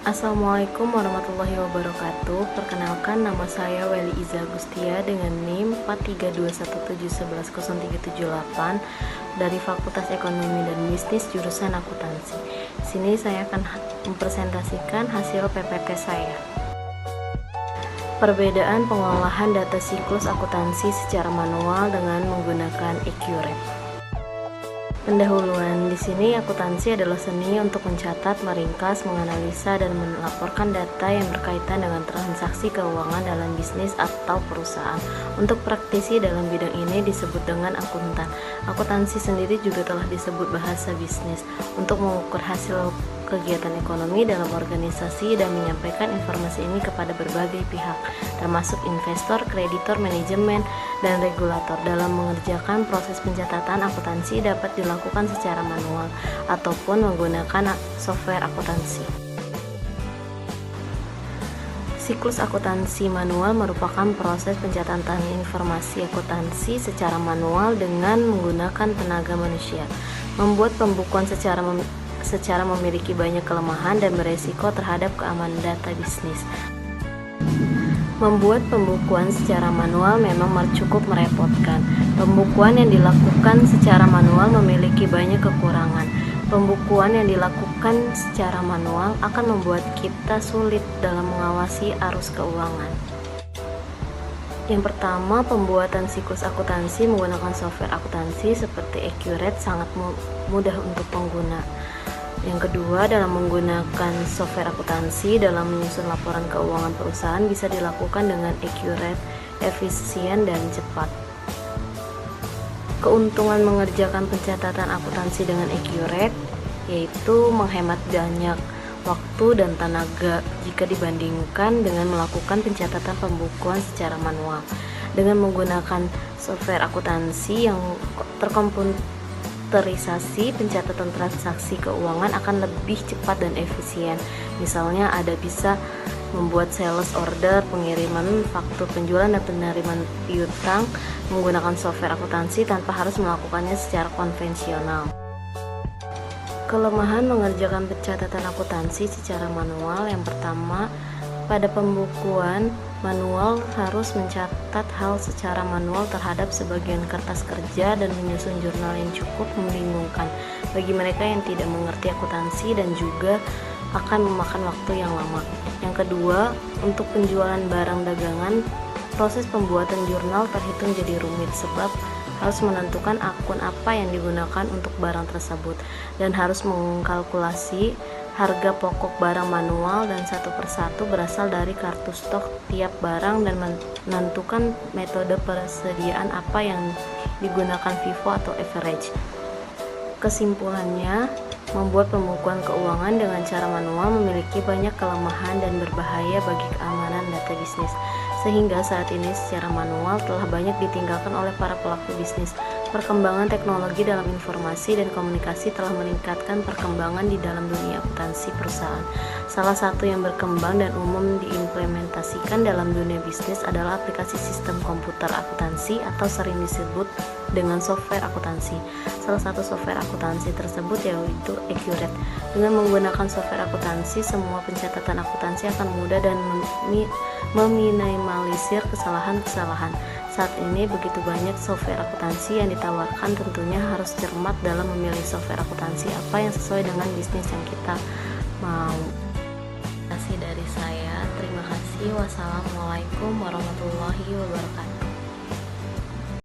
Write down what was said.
Assalamualaikum warahmatullahi wabarakatuh. Perkenalkan, nama saya Weli Iza Gustia dengan NIM 432171103778 dari Fakultas Ekonomi dan Bisnis jurusan Akuntansi. Sini saya akan mempresentasikan hasil PPT saya. Perbedaan pengolahan data siklus akuntansi secara manual dengan menggunakan Accurate. Pendahuluan. Di sini akuntansi adalah seni untuk mencatat, meringkas, menganalisa, dan melaporkan data yang berkaitan dengan transaksi keuangan dalam bisnis atau perusahaan. Untuk praktisi dalam bidang ini disebut dengan akuntan. Akuntansi sendiri juga telah disebut bahasa bisnis untuk mengukur hasil kegiatan ekonomi dalam organisasi dan menyampaikan informasi ini kepada berbagai pihak, termasuk investor, kreditor, manajemen, dan regulator. Dalam mengerjakan proses pencatatan akuntansi dapat dilakukan secara manual ataupun menggunakan software akuntansi. Siklus akuntansi manual merupakan proses pencatatan informasi akuntansi secara manual dengan menggunakan tenaga manusia. Membuat pembukuan secara memiliki banyak kelemahan dan beresiko terhadap keamanan data bisnis. Membuat pembukuan secara manual memang cukup merepotkan. Pembukuan yang dilakukan secara manual memiliki banyak kekurangan. Pembukuan yang dilakukan secara manual akan membuat kita sulit dalam mengawasi arus keuangan. Yang pertama, pembuatan siklus akuntansi menggunakan software akuntansi seperti Accurate sangat mudah untuk pengguna. Yang kedua, dalam menggunakan software akuntansi dalam menyusun laporan keuangan perusahaan bisa dilakukan dengan Accurate, efisien, dan cepat. Keuntungan mengerjakan pencatatan akuntansi dengan Accurate yaitu menghemat banyak waktu dan tenaga jika dibandingkan dengan melakukan pencatatan pembukuan secara manual. Dengan menggunakan software akuntansi yang terkomputerisasi, pencatatan transaksi keuangan akan lebih cepat dan efisien. Misalnya ada bisa membuat sales order, pengiriman faktur penjualan dan penerimaan piutang menggunakan software akuntansi tanpa harus melakukannya secara konvensional. Kelemahan mengerjakan pencatatan akuntansi secara manual. Yang pertama, pada pembukuan manual harus mencatat hal secara manual terhadap sebagian kertas kerja dan menyusun jurnal yang cukup membingungkan bagi mereka yang tidak mengerti akuntansi dan juga akan memakan waktu yang lama. Yang kedua, untuk penjualan barang dagangan, proses pembuatan jurnal terhitung jadi rumit sebab harus menentukan akun apa yang digunakan untuk barang tersebut dan harus mengkalkulasi harga pokok barang manual dan satu persatu berasal dari kartu stok tiap barang dan menentukan metode persediaan apa yang digunakan FIFO atau average. Kesimpulannya, membuat pembukuan keuangan dengan cara manual memiliki banyak kelemahan dan berbahaya bagi keamanan data bisnis, sehingga saat ini secara manual telah banyak ditinggalkan oleh para pelaku bisnis. Perkembangan teknologi dalam informasi dan komunikasi telah meningkatkan perkembangan di dalam dunia akuntansi perusahaan. Salah satu yang berkembang dan umum diimplementasikan dalam dunia bisnis adalah aplikasi sistem komputer akuntansi atau sering disebut dengan software akuntansi. Salah satu software akuntansi tersebut yaitu Accurate. Dengan menggunakan software akuntansi, semua pencatatan akuntansi akan mudah dan meminimalisir kesalahan-kesalahan. Saat ini begitu banyak software akuntansi yang ditawarkan, tentunya harus cermat dalam memilih software akuntansi apa yang sesuai dengan bisnis yang kita mau. Terima kasih dari saya. Terima kasih. Wassalamualaikum warahmatullahi wabarakatuh.